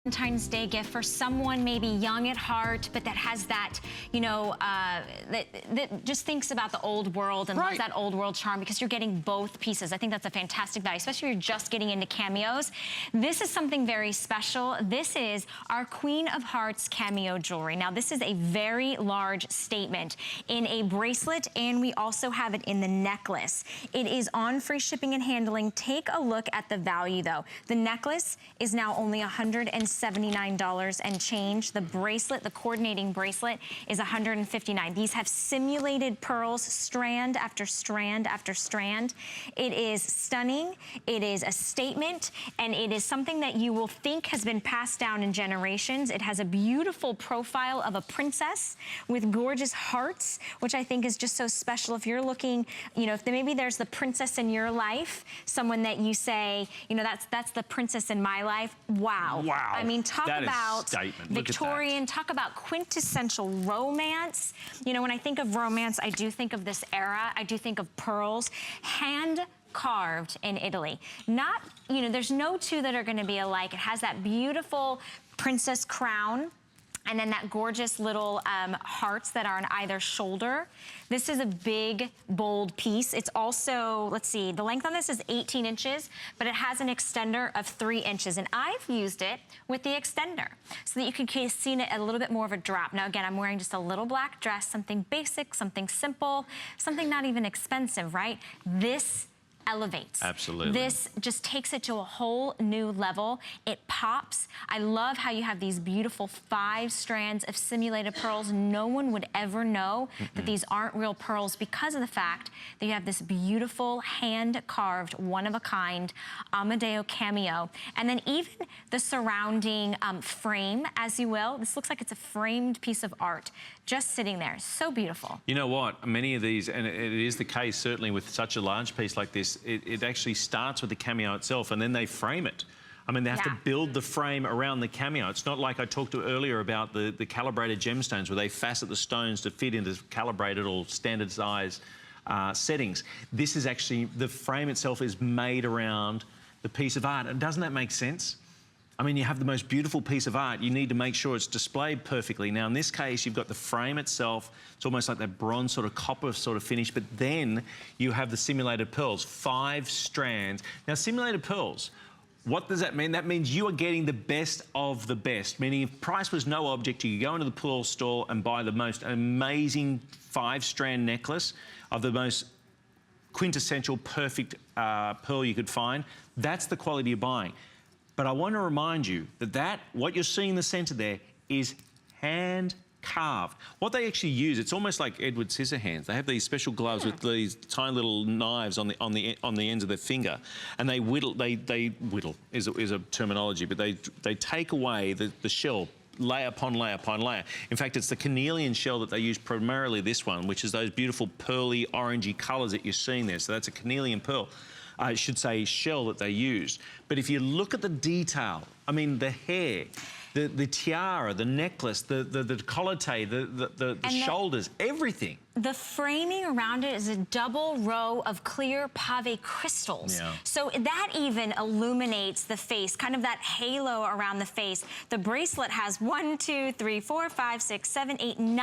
Valentine's Day gift for someone maybe young at heart, but that has that, you know, that just thinks about the old world and loves that old world charm, because you're getting both pieces. I think that's a fantastic value, especially if you're just getting into cameos. This is something very special. This is our Queen of Hearts cameo jewelry. Now, this is a very large statement in a bracelet, and we also have it in the necklace. It is on free shipping and handling. Take a look at the value, though. The necklace is now only $179 and change. The bracelet, the coordinating bracelet, is $159. These have simulated pearls, strand after strand after strand. It is stunning. It is a statement, and it is something that you will think has been passed down in generations. It has a beautiful profile of a princess with gorgeous hearts, which I think is just so special. If you're looking, you know, if maybe there's the princess in your life, someone that you say, you know, that's the princess in my life. Wow. Wow. I mean, talk about Victorian, talk about quintessential romance. You know, when I think of romance, I do think of this era. I do think of pearls, hand carved in Italy. Not, you know, there's no two that are going to be alike. It has that beautiful princess crown, and then that gorgeous little hearts that are on either shoulder. This is a big, bold piece. It's also, let's see, the length on this is 18 inches, but it has an extender of 3 inches. And I've used it with the extender so that you can see it a little bit more of a drop. Now, again, I'm wearing just a little black dress, something basic, something simple, something not even expensive, right? This elevates. Absolutely. This just takes it to a whole new level. It pops. I love how you have these beautiful 5 strands of simulated pearls. No one would ever know that these aren't real pearls because of the fact that you have this beautiful hand-carved, one-of-a-kind AMEDEO cameo. And then even the surrounding frame, as you will. This looks like it's a framed piece of art just sitting there. So beautiful. You know what? Many of these, and it is the case certainly with such a large piece like this, it actually starts with the cameo itself and then they frame it. I mean, they have to build the frame around the cameo. It's not like I talked to earlier about the calibrated gemstones where they facet the stones to fit into calibrated or standard size settings. This is actually, the frame itself is made around the piece of art. And doesn't that make sense? I mean, you have the most beautiful piece of art. You need to make sure it's displayed perfectly. Now, in this case, you've got the frame itself. It's almost like that bronze sort of copper sort of finish, but then you have the simulated pearls, 5 strands. Now, simulated pearls, what does that mean? That means you are getting the best of the best, meaning if price was no object, you could go into the pearl store and buy the most amazing 5-strand necklace of the most quintessential perfect pearl you could find. That's the quality you're buying. But I want to remind you that what you're seeing in the center there is hand carved. What they actually use, it's almost like Edward Scissorhands. They have these special gloves with these tiny little knives on the ends of their finger, and they whittle. They whittle is a terminology, but they take away the shell layer upon layer upon layer. In fact, it's the carnelian shell that they use primarily, this one, which is those beautiful pearly orangey colors that you're seeing there. So that's a carnelian pearl. I should say shell that they used. But if you look at the detail, I mean, the hair, the tiara, the necklace, the décolleté, the shoulders, everything. The framing around it is a double row of clear pave crystals. Yeah. So that even illuminates the face, kind of that halo around the face. The bracelet has 1, 2, 3, 4, 5, 6, 7, 8, 9.